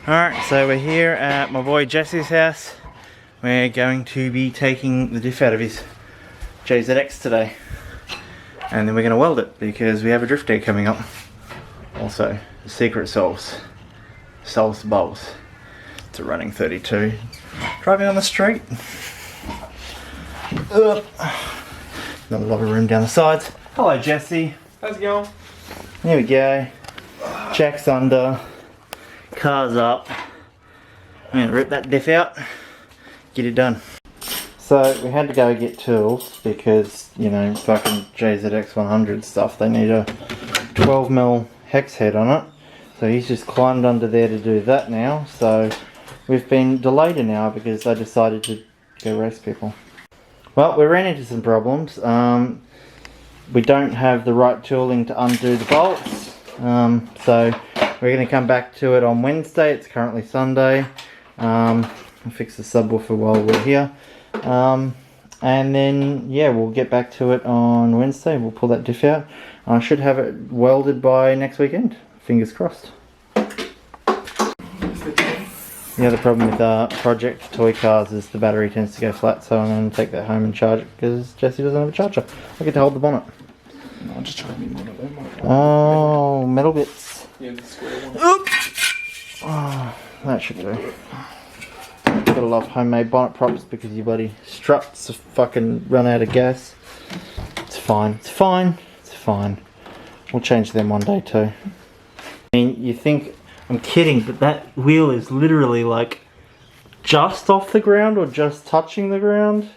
Alright, so we're here at my boy Jesse's house. We're going to be taking the diff out of his JZX today. And then we're going to weld it because we have a drift day coming up. Also, the secret solves the bulbs. It's a running 32. Driving on the street. Not a lot of room down the sides. Hello Jesse. How's it going? Here we go. Jack's under. Car's up. I'm going to rip that diff out. Get it done. So we had to go get tools because, you know, fucking JZX 100 stuff, they need a 12mm hex head on it. So he's just climbed under there to do that now. So we've been delayed an hour because they decided to go race people. Well, we ran into some problems. We don't have the right tooling to undo the bolts. So we're going to come back to it on Wednesday. It's currently Sunday. I'll fix the subwoofer while we're here. And then, yeah, we'll get back to it on Wednesday. We'll pull that diff out. I should have it welded by next weekend. Fingers crossed. The other problem with project toy cars is the battery tends to go flat, so I'm going to take that home and charge it because Jesse doesn't have a charger. I get to hold the bonnet. No, I'm just trying to be one of them. Oh, metal bits. Yeah, the square one. Oh, that should do. Gotta love homemade bonnet props because your bloody struts have fucking run out of gas. It's fine, it's fine, it's fine. We'll change them one day too. I mean, you think I'm kidding, but that wheel is literally like just off the ground or just touching the ground.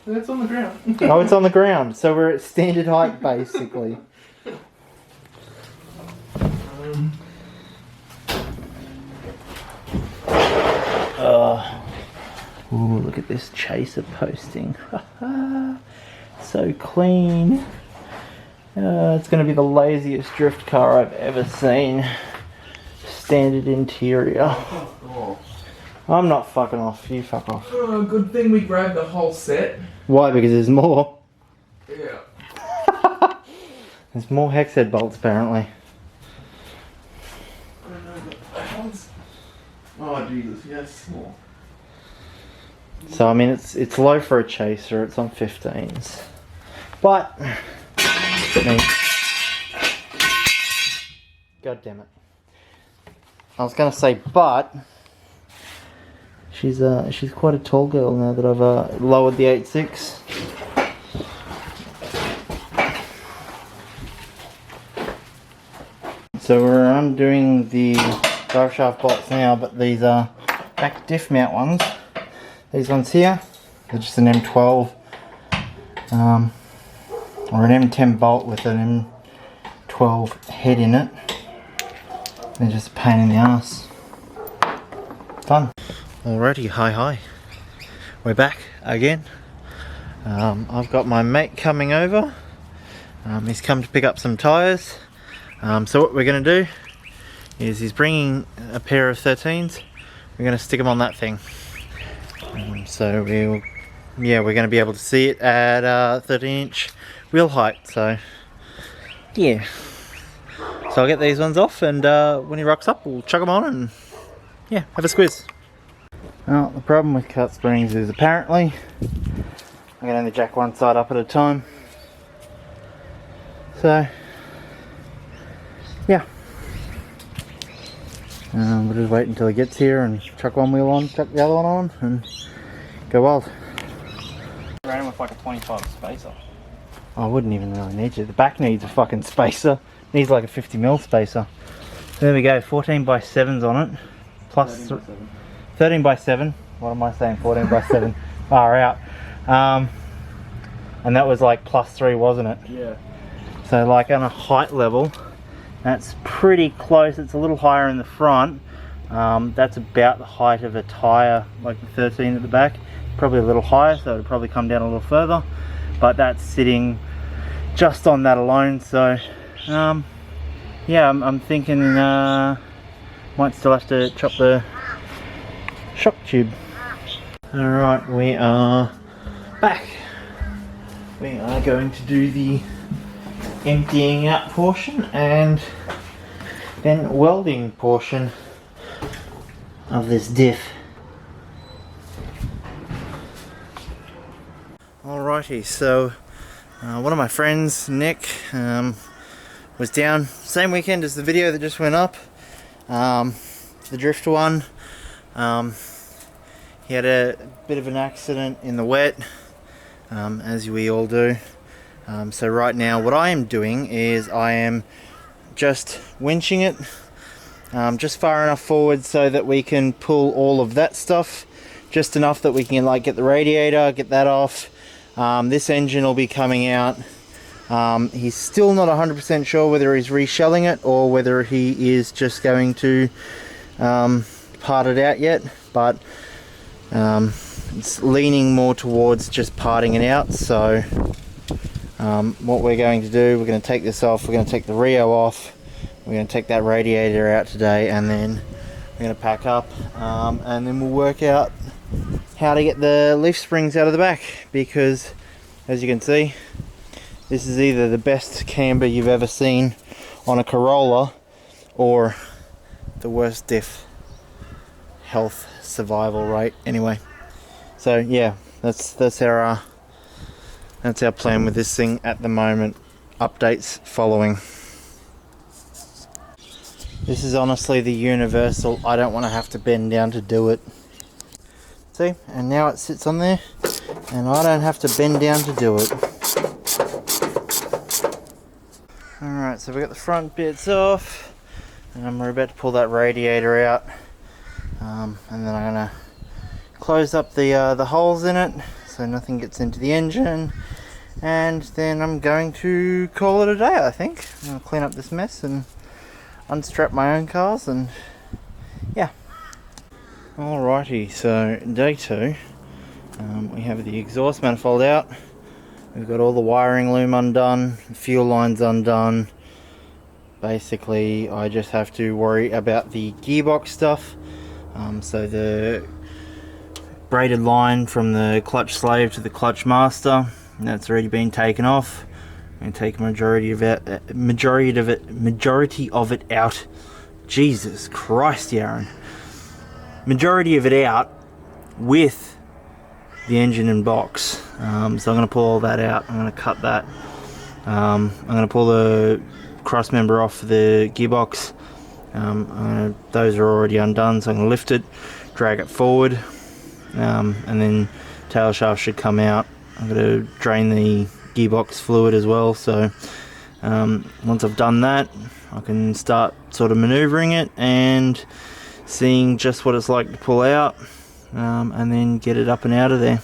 It's on the ground. Oh, it's on the ground, so we're at standard height basically. Ooh, look at this chaser posting. So clean. It's going to be the laziest drift car I've ever seen. Standard interior. Oh. I'm not fucking off. You fuck off. Good thing we grabbed the whole set. Why? Because there's more. Yeah. There's more hex head bolts apparently. I don't know, but that one's... Oh Jesus, yes. Oh. So I mean, it's low for a chaser. It's on 15s, but I mean, God damn it! I was gonna say, but she's quite a tall girl now that I've lowered the 8.6. So we're undoing the drive shaft bolts now, but these are back diff mount ones. These ones here, they're just an M12 or an M10 bolt with an M12 head in it. They're just a pain in the ass. Done. Alrighty, hi. We're back again. I've got my mate coming over. He's come to pick up some tyres. So what we're going to do is he's bringing a pair of 13s. We're going to stick them on that thing. So we're going to be able to see it at 13-inch wheel height. So yeah. So I'll get these ones off, and when he rocks up, we'll chuck them on and yeah, have a squeeze. Well, the problem with cut springs is apparently I can only jack one side up at a time. So yeah. We'll just wait until he gets here and chuck one wheel on, chuck the other one on, and go wild. Ran him with like a 25 spacer. I wouldn't even really need to. The back needs a fucking spacer. Needs like a 50mm spacer. There we go, 14x7s on it. Plus 13x7. What am I saying? 14x7. Far out. And that was like +3, wasn't it? Yeah. So like on a height level, that's pretty close. It's a little higher in the front. That's about the height of a tyre, like the 13 at the back. Probably a little higher, so it'll probably come down a little further. But that's sitting just on that alone. So yeah, I'm thinking might still have to chop the shock tube. Alright, we are back. We are going to do the emptying out portion and then welding portion. of this diff. Alrighty, so one of my friends, Nick, was down same weekend as the video that just went up, the drift one. He had a bit of an accident in the wet, as we all do. So right now what I am doing is I am just winching it just far enough forward so that we can pull all of that stuff, just enough that we can like get the radiator, get that off. This engine will be coming out. He's still not 100% sure whether he's reshelling it or whether he is just going to part it out yet, but it's leaning more towards just parting it out. So what we're going to do, we're going to take this off, we're going to take the Rio off, we're going to take that radiator out today, and then we're going to pack up, and then we'll work out how to get the leaf springs out of the back, because as you can see, this is either the best camber you've ever seen on a Corolla or the worst diff health survival rate. Anyway, so yeah, that's our plan with this thing at the moment. Updates following. This is honestly the universal, I don't want to have to bend down to do it. See, and now it sits on there and I don't have to bend down to do it. Alright, so we got the front bits off, and we're about to pull that radiator out, and then I'm going to close up the holes in it so nothing gets into the engine, and then I'm going to call it a day. I think I'm going to clean up this mess and unstrap my own cars, and yeah. Alrighty, so day two, we have the exhaust manifold out. We've got all the wiring loom undone, fuel lines undone. Basically, I just have to worry about the gearbox stuff. So the braided line from the clutch slave to the clutch master, that's already been taken off. I'm going to take a majority of it out. Jesus Christ, Yaron. Majority of it out with the engine and box. So I'm going to pull all that out. I'm going to cut that. I'm going to pull the cross member off the gearbox. Those are already undone, so I'm going to lift it, drag it forward, and then tail shaft should come out. I'm going to drain the gearbox fluid as well, so once I've done that, I can start sort of maneuvering it and seeing just what it's like to pull out, and then get it up and out of there.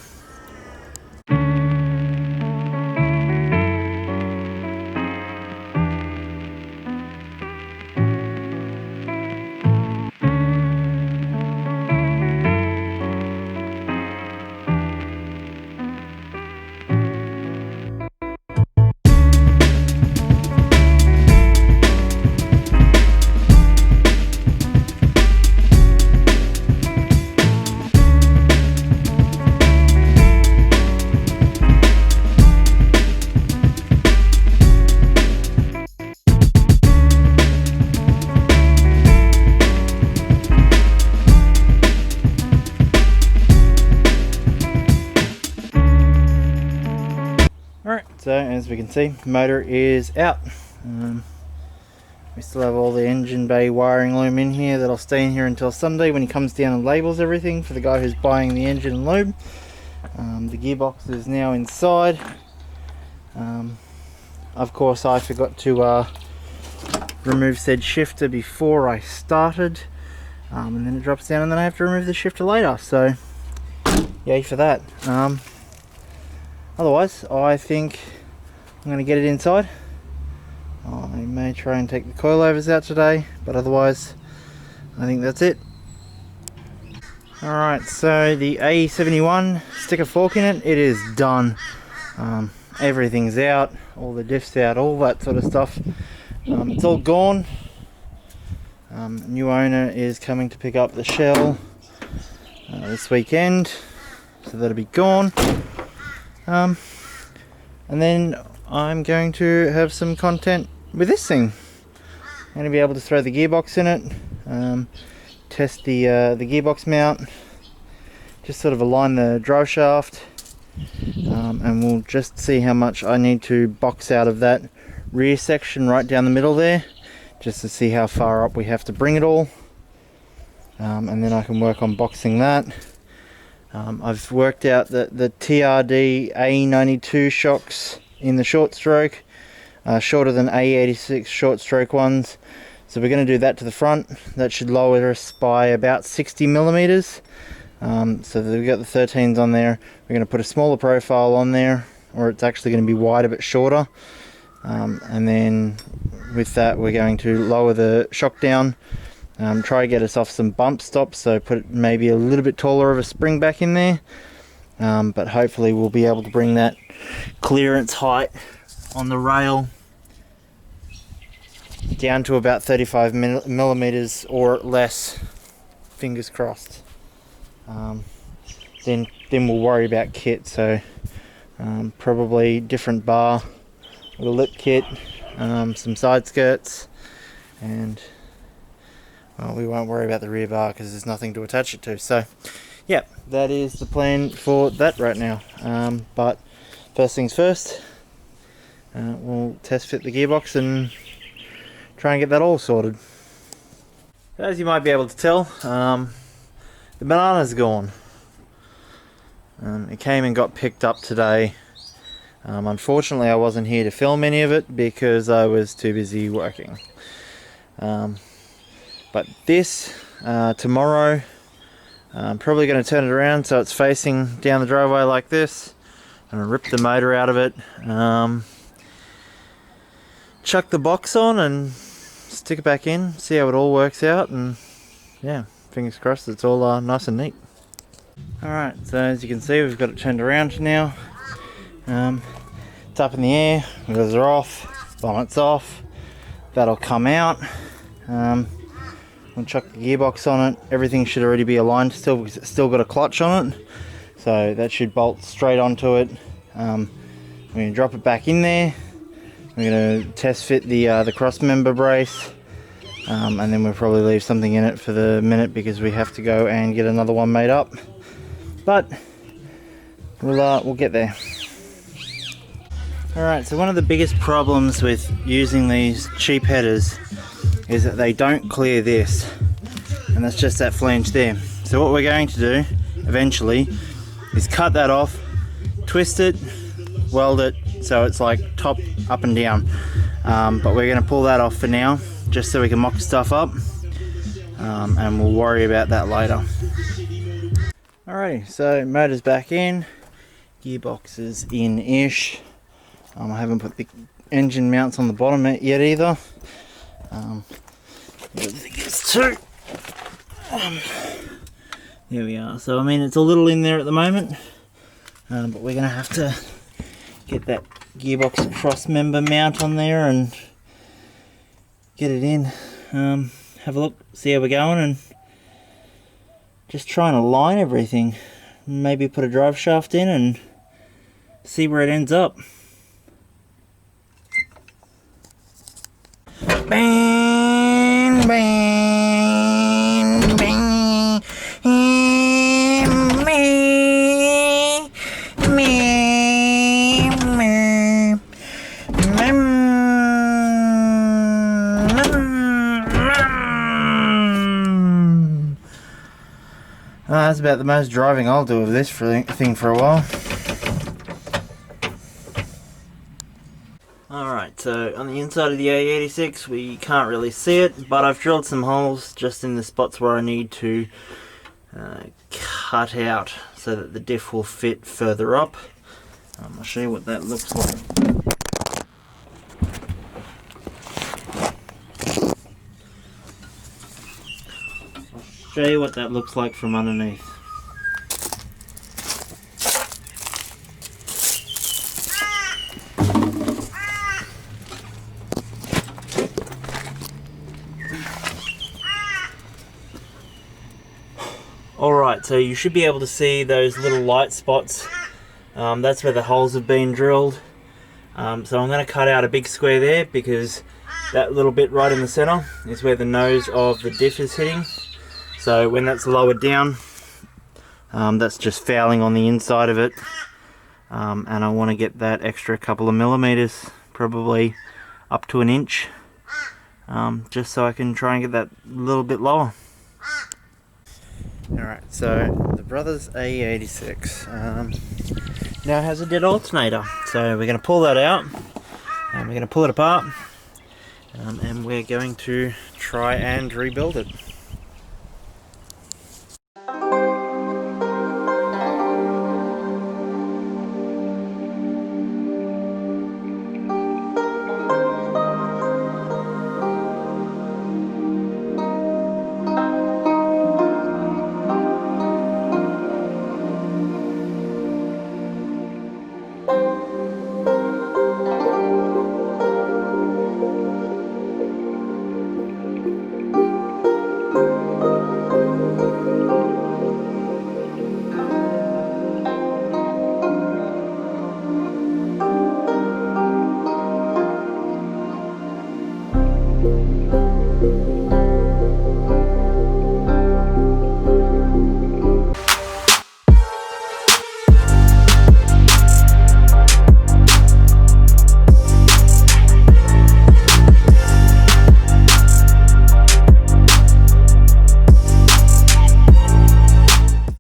So as we can see, motor is out. We still have all the engine bay wiring loom in here that'll stay in here until Sunday when he comes down and labels everything for the guy who's buying the engine and lube. The gearbox is now inside. Of course, I forgot to remove said shifter before I started, and then it drops down and then I have to remove the shifter later, so yay for that. Otherwise, I think I'm going to get it inside. I may try and take the coilovers out today, but otherwise I think that's it. Alright, so the A71, stick a fork in it, it is done. Everything's out, all the diffs out, all that sort of stuff. It's all gone. New owner is coming to pick up the shell this weekend, so that'll be gone. And then I'm going to have some content with this thing. I'm going to be able to throw the gearbox in it, test the gearbox mount, just sort of align the drive shaft, and we'll just see how much I need to box out of that rear section right down the middle there, just to see how far up we have to bring it all, and then I can work on boxing that. I've worked out that the TRD A92 shocks in the short stroke are shorter than A86 short stroke ones, so we're going to do that to the front. That should lower us by about 60 millimeters. So we've got the 13s on there. We're going to put a smaller profile on there, or it's actually going to be wider but shorter, and then with that we're going to lower the shock down, try to get us off some bump stops, so put maybe a little bit taller of a spring back in there, but hopefully we'll be able to bring that clearance height on the rail down to about 35 millimeters or less, fingers crossed. Then we'll worry about kit, so probably different bar with a lip kit, some side skirts, and well, we won't worry about the rear bar because there's nothing to attach it to. So yeah, that is the plan for that right now. But first things first, we'll test fit the gearbox and try and get that all sorted. As you might be able to tell, the banana's gone. It came and got picked up today. Unfortunately I wasn't here to film any of it because I was too busy working. But this, tomorrow, I'm probably going to turn it around so it's facing down the driveway like this. I'm going to rip the motor out of it, chuck the box on and stick it back in, see how it all works out, and yeah, fingers crossed it's all nice and neat. Alright, so as you can see we've got it turned around now. It's up in the air, wheels are off, bonnet's off, that'll come out. We'll chuck the gearbox on it. Everything should already be aligned still because it's still got a clutch on it, so that should bolt straight onto it. We're going to drop it back in there. We're going to test fit the cross member brace, and then we'll probably leave something in it for the minute because we have to go and get another one made up. But we'll get there. Alright, so one of the biggest problems with using these cheap headers is that they don't clear this, and that's just that flange there. So what we're going to do eventually is cut that off, twist it, weld it so it's like top up and down, but we're going to pull that off for now just so we can mock stuff up, and we'll worry about that later. Alrighty, so motor's back in, gearbox is in-ish. I haven't put the engine mounts on the bottom yet either. Everything gets too. There we are. So I mean it's a little in there at the moment, but we're going to have to get that gearbox cross member mount on there and get it in. Have a look, see how we're going, and just try and align everything. Maybe put a drive shaft in and see where it ends up. Bang, bang, bang, that's about the most driving I'll do of this thing for a while. Alright, so on the inside of the A86 we can't really see it, but I've drilled some holes just in the spots where I need to cut out so that the diff will fit further up. I'll show you what that looks like. Show you what that looks like from underneath. Alright, so you should be able to see those little light spots. That's where the holes have been drilled. So I'm going to cut out a big square there because that little bit right in the center is where the nose of the diff is hitting. So when that's lowered down, that's just fouling on the inside of it, and I want to get that extra couple of millimeters, probably up to 1 inch, just so I can try and get that a little bit lower. Alright, so the Brothers AE86 now has a dead alternator, so we're going to pull that out, and we're going to pull it apart, and we're going to try and rebuild it.